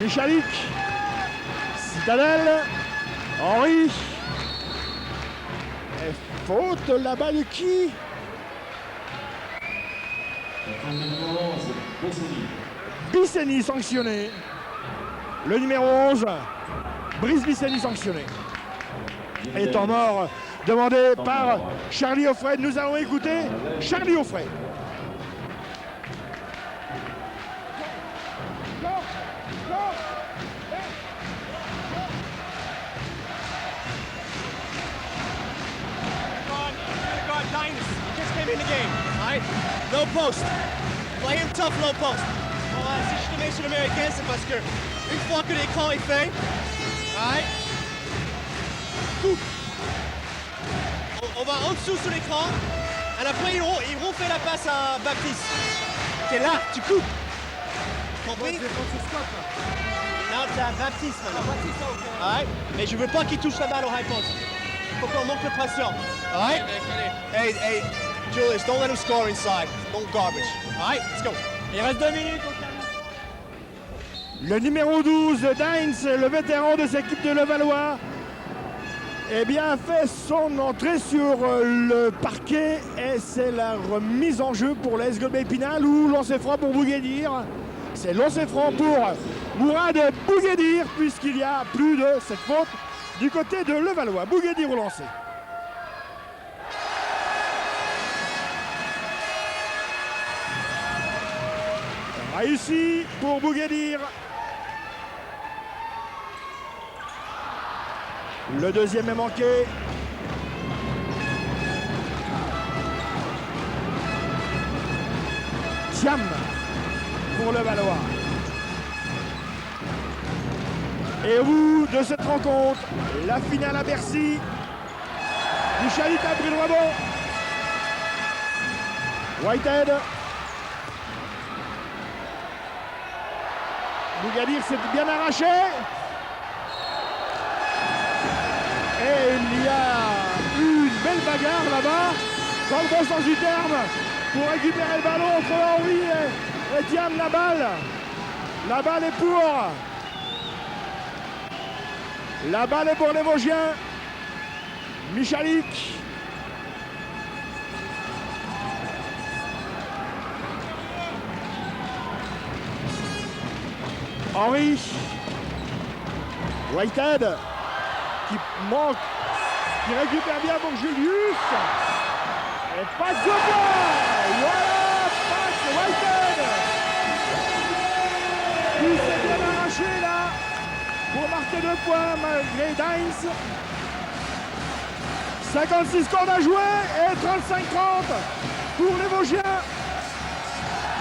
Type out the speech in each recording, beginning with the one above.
Michalik, Citadelle, Henry. Et faute là-bas de qui? Bisseni sanctionné. Le numéro 11, Brice Bisseni sanctionné. Et temps mort demandé par Charlie Offray. Nous allons écouter Charlie Offray. In the game, alright? Low post. Play him tough low post. Si je te mets sur l'américain, c'est parce que une fois que l'écran est fait, alright? Coupe. On va en dessous sur l'écran. Et après, ils refait la passe à Baptiste. T'es là, tu coupes. Compris? Non, c'est à Baptiste maintenant. Alright? Mais je veux pas qu'il touche la balle au high post. Faut qu'on monte la pression. Alright? Hey, Julius, don't let him score inside. Don't garbage. All right, let's go. Il reste 2 minutes. Le numéro 12, Dines, le vétéran de cette équipe de Levallois, eh bien, fait son entrée sur le parquet et c'est la remise en jeu pour l'AS Golbey Épinal ou lancer franc pour Bouguedir. C'est lancer franc pour Mourad Bouguedir puisqu'il y a plus de cette faute du côté de Levallois. Bouguedir au lancer. Réussi pour Bouguedir. Le deuxième est manqué. Thiam pour le Valois. Et au bout de cette rencontre, la finale à Bercy. Michalik a pris le rebond. Whitehead. Bouguedir s'est bien arraché. Et il y a eu une belle bagarre là-bas, dans le bon sens du terme, pour récupérer le ballon entre Henry et Thiam. La balle est pour. La balle est pour les Vosgiens. Michalik. Henry, Whitehead qui manque, qui récupère bien pour Julius. Et passe de poing. Voilà, passe Whitehead qui s'est bien arraché là pour marquer 2 points malgré Dines. 56 secondes à jouer et 35-30 pour les Vosgiens.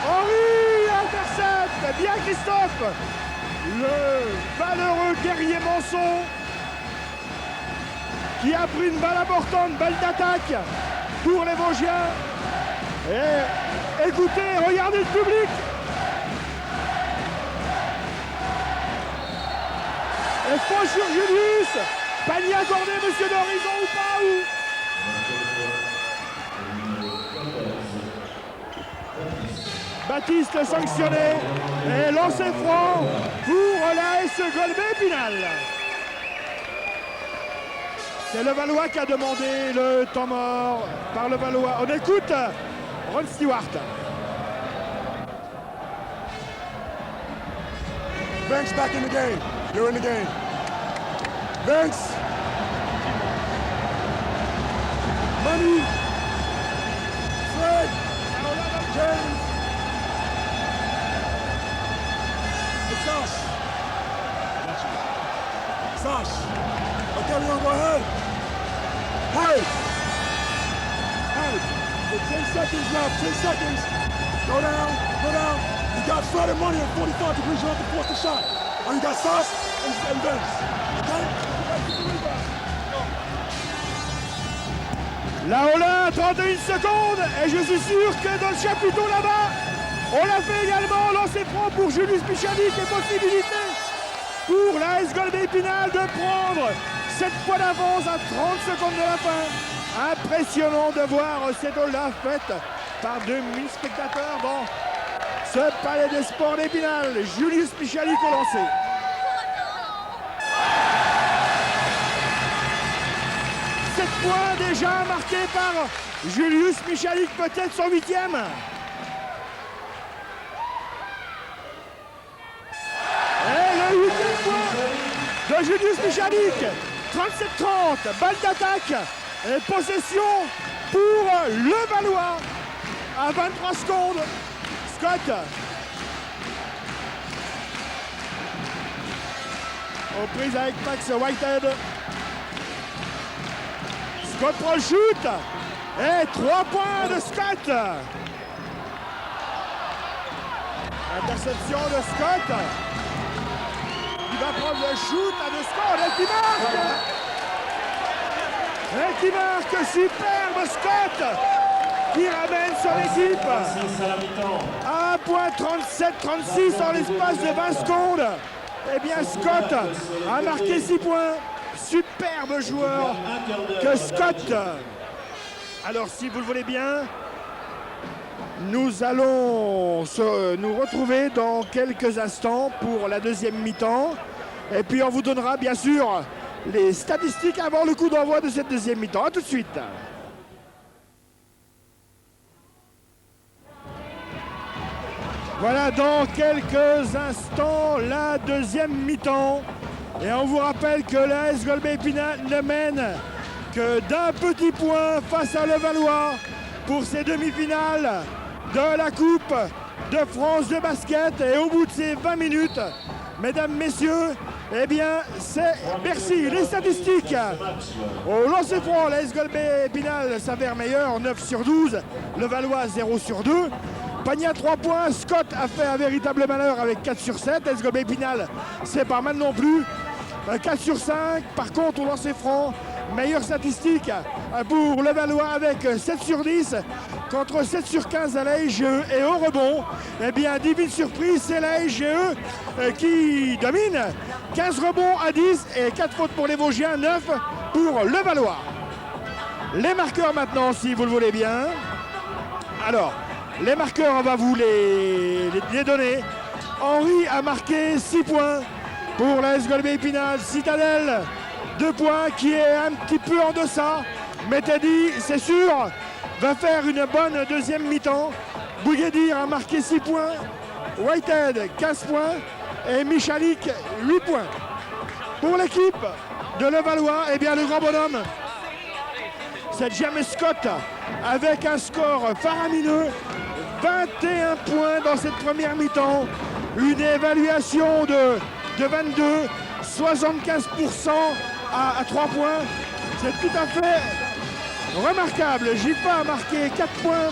Henry intercepte, bien Christophe. Le valeureux guerrier Manson qui a pris une balle importante, balle d'attaque pour les Vosgiens. Et écoutez, regardez le public. Et faute sur Julius. Panier accordé, monsieur d'Horizon ou pas ou... Baptiste sanctionné et lancé franc pour l'AS Golbey Épinal. C'est le Valois qui a demandé le temps mort par le Valois. On écoute Ron Stewart. Banks back in the game. You're in the game. Banks. Money. Fred. James. Sash. Okay, we're gonna go ahead. Hey! With 10 seconds left, 10 seconds. Go down, go down. You got Fred and Money at 45 degrees, you have to force the shot. Or you got Sash and Vince. Okay? La Hollande, 31 secondes, et je suis sûr que dans le chapiteau là-bas, on l'a fait également, lancer franc pour Julius Michalik et possibilité pour l'AS Golbey Épinal de prendre cette fois d'avance à 30 secondes de la fin. Impressionnant de voir cette Hollande faite par 2000 spectateurs dans ce palais des sports d'Épinal. Julius Michalik au lancer. déjà marqué par Julius Michalik, peut-être son 8e. Et le 8e point de Julius Michalik. 37-30, balle d'attaque et possession pour Levallois à 23 secondes. Scott aux prises avec Max Whitehead. Scott prend le shoot et 3 points de Scott. Interception de Scott. Il va prendre le shoot à deux scores et qui marque. Et qui marque, superbe Scott qui ramène son équipe à 1 point 37-36 en l'espace de 20 secondes. Eh bien Scott a marqué 6 points. Superbe joueur que Scott. Alors si vous le voulez bien, nous allons nous retrouver dans quelques instants pour la deuxième mi-temps. Et puis on vous donnera bien sûr les statistiques avant le coup d'envoi de cette deuxième mi-temps. A tout de suite. Voilà, dans quelques instants, la deuxième mi-temps. Et on vous rappelle que l'AS Golbet-Épinal ne mène que d'un petit point face à Levallois pour ces demi-finales de la Coupe de France de basket. Et au bout de ces 20 minutes, mesdames, messieurs, eh bien, c'est Bercy. Les statistiques. Au lancer franc, l'AS Golbet-Épinal s'avère meilleur, 9 sur 12. Levallois, 0 sur 2. Panier à 3 points, Scott a fait un véritable malheur avec 4 sur 7. l'AS Golbet-Épinal, c'est pas mal non plus. 4 sur 5, par contre au lancer franc, meilleure statistique pour Levallois avec 7 sur 10 contre 7 sur 15 à la SGE. Et au rebond, eh bien divine surprise, c'est la SGE qui domine. 15 rebonds à 10 et 4 fautes pour les Vosgiens, 9 pour Levallois. Les marqueurs maintenant, si vous le voulez bien. Alors, les marqueurs, on va vous les donner. Henry a marqué 6 points. Pour l'AS Golbet-Épinal, Citadel, 2 points qui est un petit peu en deçà. Mais Teddy, c'est sûr, va faire une bonne deuxième mi-temps. Bouguedir a marqué 6 points. Whitehead, 15 points. Et Michalik, 8 points. Pour l'équipe de Levallois, eh bien le grand bonhomme, c'est James Scott avec un score faramineux. 21 points dans cette première mi-temps. Une évaluation de 22, 75% à 3 points. C'est tout à fait remarquable. Jipa a marqué 4 points,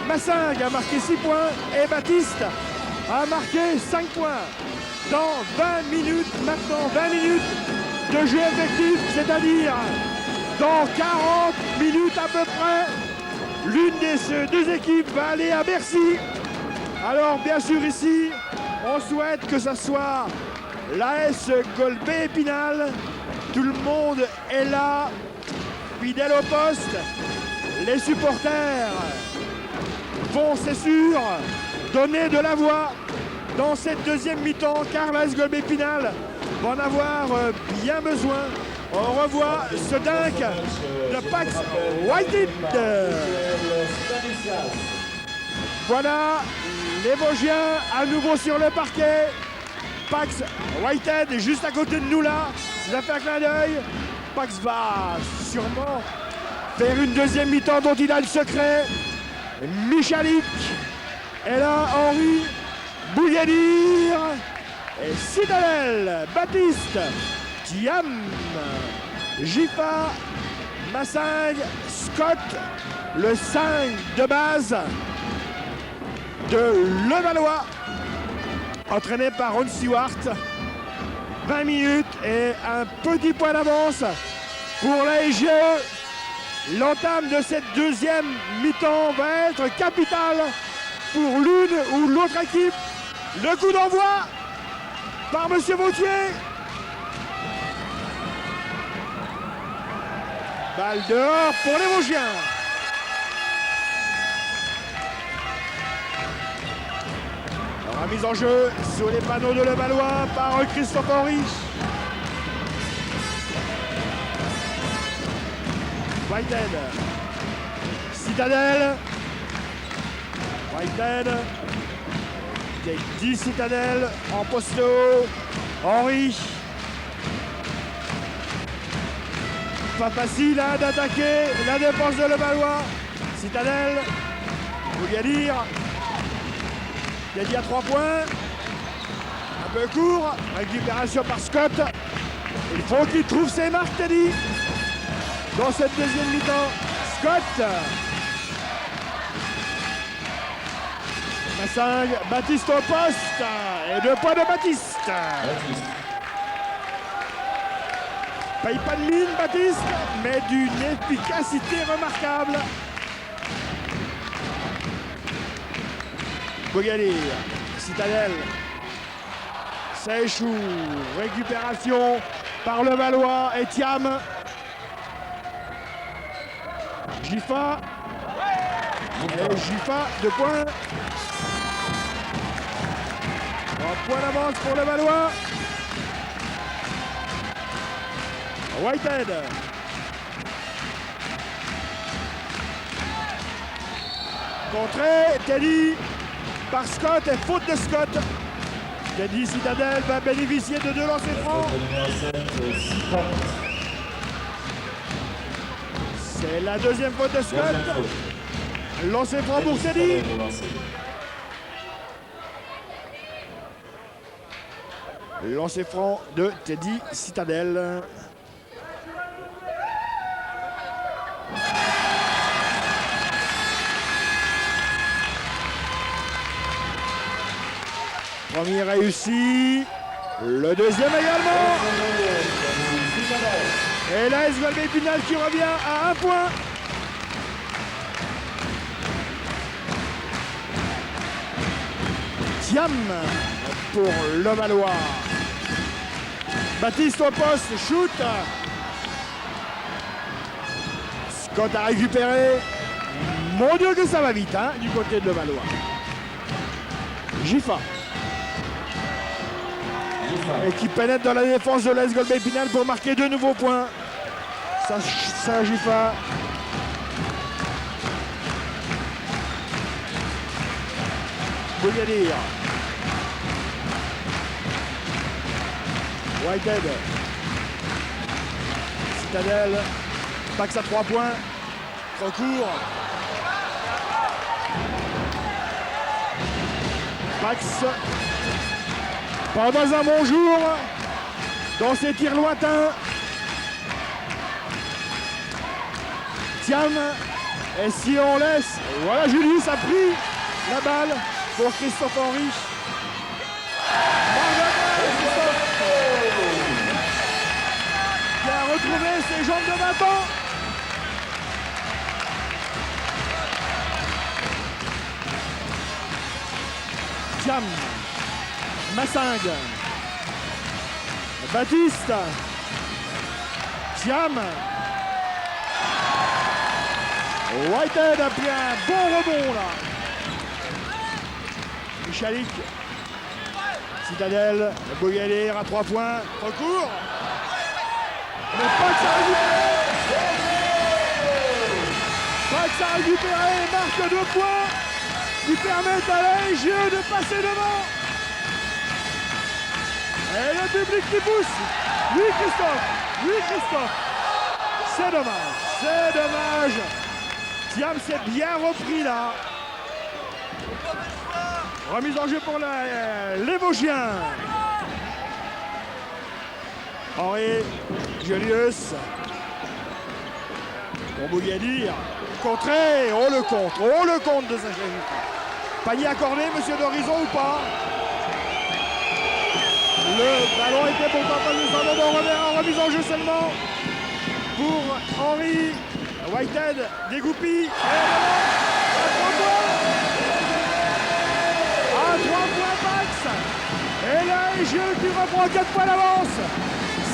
Massing a marqué 6 points et Baptiste a marqué 5 points. Dans 20 minutes, maintenant 20 minutes de jeu effectif, c'est-à-dire dans 40 minutes à peu près, l'une des deux équipes va aller à Bercy. Alors bien sûr ici, on souhaite que ça soit l'AS Golbet-Épinal. Tout le monde est là, fidèle au poste. Les supporters vont, c'est sûr, donner de la voix dans cette deuxième mi-temps, car l'AS Golbet-Épinal va en avoir bien besoin. On revoit ce dunk de Pax Whitehead. Voilà les Vosgiens à nouveau sur le parquet. Pax Whitehead est juste à côté de nous là. Il a fait un clin d'œil. Pax va sûrement faire une deuxième mi-temps dont il a le secret. Michalik est là, Henry, Bouguedir et Citadel, Baptiste, Thiam, Jipa, Massing, Scott, le 5 de base de Levallois, entraîné par Ron Stewart. 20 minutes et un petit point d'avance pour la SGE. L'entame de cette deuxième mi-temps va être capitale pour l'une ou l'autre équipe. Le coup d'envoi par M. Vautier. Balle dehors pour les Vosgiens. La mise en jeu sur les panneaux de Levallois par Christophe Henry. Whitehead. Citadel. Whitehead. Teddy Citadel en poste haut. Henry. Pas facile hein, d'attaquer la défense de Levallois. Citadel. Bougadir. Teddy à 3 points. Un peu court. Récupération par Scott. Il faut qu'il trouve ses marques, Teddy. Dans cette deuxième mi-temps. Scott. Massing, Baptiste au poste. Et 2 points de Baptiste. Paye pas de mine, Baptiste, mais d'une efficacité remarquable. Bogalir, Citadel. Ça échoue. Récupération par Levallois et Thiam. Gifa. Et Gifa, 2 points. 3 points d'avance pour Levallois. Whitehead. Contré, Teddy par Scott et faute de Scott. Teddy Citadel va bénéficier de 2 lancers francs. C'est la deuxième faute de Scott. Lancer franc pour Teddy. Lancer franc de Teddy Citadel. Premier réussi. Le deuxième également. Et la S Golbet-Pinal qui revient à 1 point. Thiam pour Levallois. Baptiste au poste, shoot. Scott a récupéré. Mon Dieu que ça va vite hein, du côté de Levallois. Gifa. Et qui pénètre dans la défense de l'AS Golbet-Pinal pour marquer 2 nouveaux points. Ça Gifa. Bogadir. Whitehead. Citadel. Pax à 3 points. Trop court. Pax. Pas dans un bon jour. Dans ses tirs lointains. Thiam. Et si on laisse. Voilà, Julius a pris la balle pour Christophe Henry. Qui a retrouvé ses jambes de 20 ans. Thiam. Massing. Baptiste. Thiam. Whitehead a pris un bon rebond là. Michalik. Citadel. Bogalir à 3 points. Trop court. Mais Pax a récupéré. Pax a récupéré et marque 2 points qui permettent à la LGE de passer devant. Et le public qui pousse. Oui Christophe. Oui Christophe. C'est dommage. C'est dommage. Thiam s'est bien repris là. Remise en jeu pour les Vosgiens. Henri, Julius. Pour Bogadir. Contré. Oh le contre de Sacha Gifa. Panier accordé, monsieur d'Horizon ou pas? Le ballon était pourtant pas descendant en revers, en remise en jeu seulement pour Henry. Whitehead dégoupille. À 3 points Pax. Et là, Gilles qui reprend 4 points d'avance.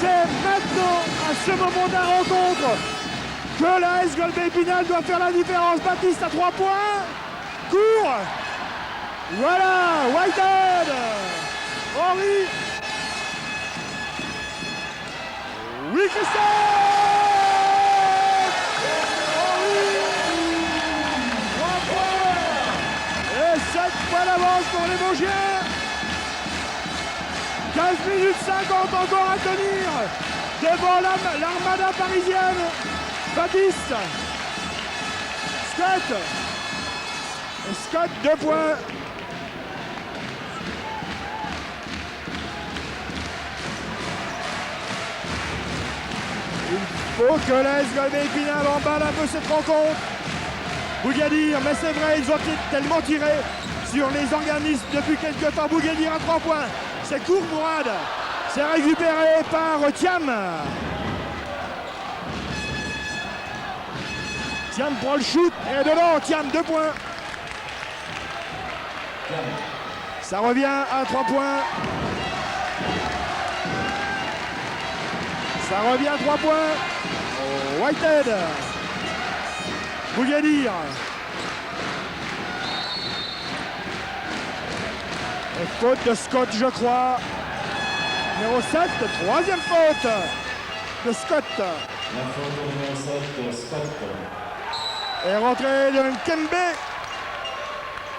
C'est maintenant, à ce moment de la rencontre, que la S Golbet-Pinal doit faire la différence. Baptiste à 3 points. Court. Voilà, Whitehead. Henry. Oui, Christophe! minutes 50 encore à tenir devant l'armada parisienne. Baptiste. Scott. Et Scott, 2 points. Il faut que la SGB Épinal emballe un peu cette rencontre. Bougadir, mais c'est vrai, ils ont tellement tiré sur les organismes depuis quelques temps. Bougadir à 3 points. C'est court, Mourad. C'est récupéré par Thiam. Thiam prend le shoot et dedans, Thiam, 2 points. Ça revient à 3 points. Ça revient à 3 points. Oh, Whitehead. Bougadir. Et faute de Scott, je crois. Numéro 7, 3e faute de Scott. La faute au numéro 7 de Scott. Et rentrée de Nkembe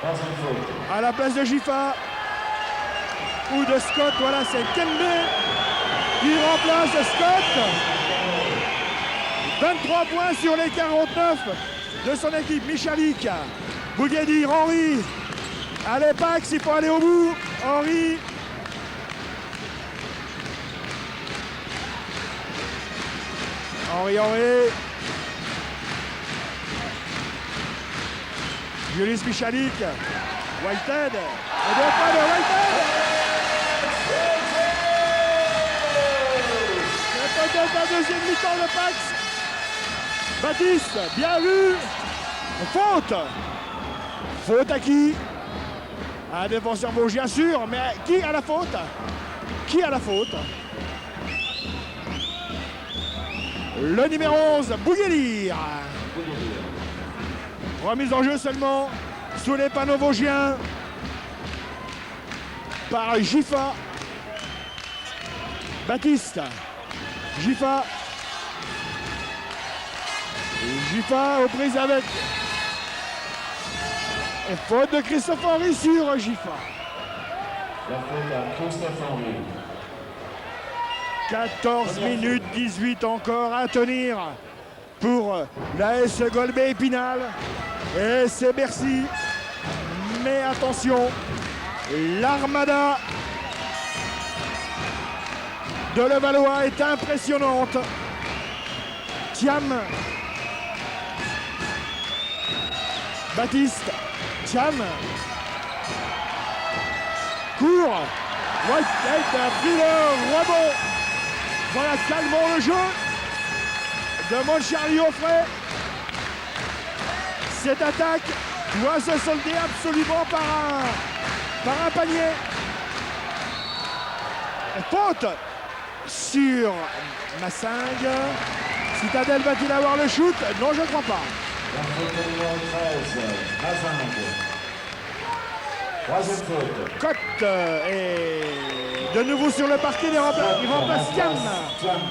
3e faute. à la place de Gifa. Ou de Scott, voilà, c'est Nkembe qui remplace Scott. 23 points sur les 49 de son équipe. Michalik, Bougadir, Henry. Allez, Pax, il faut aller au bout. Henry. Henry. Julius Michalik. Whitehead. Et 2 points de Whitehead. C'est peut-être la deuxième mi-temps de Pax. Baptiste, bien vu. Faute. Faute à qui? Un défenseur vosgien sûr, mais qui a la faute? Qui a la faute? Le numéro 11, Bougadir. Remise en jeu seulement sous les panneaux vosgiens par Gifa. Baptiste. Gifa. Gifa aux prises avec. Et faute de Christophe Henry sur Gifa. La faute à Christophe Henry. 14 minutes 18 encore à tenir pour l'AS Golbet Épinal. Et c'est Bercy. Mais attention, l'armada de Levallois est impressionnante. Thiam. Baptiste. Thiam. Court. Whitehead a pris le rebond. Voilà, calmons le jeu. Demande Charlie Offray. Cette attaque doit se solder absolument par un panier. Et faute sur Massing. Citadel va-t-il avoir le shoot? Non, je ne crois pas. La faute au numéro 13, Massing. 3e faute. Cotte est de nouveau sur le parquet des remplaces. Il remplace Thiam. Thiam.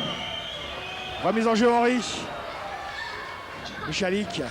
Remise en jeu Henry. Michalik.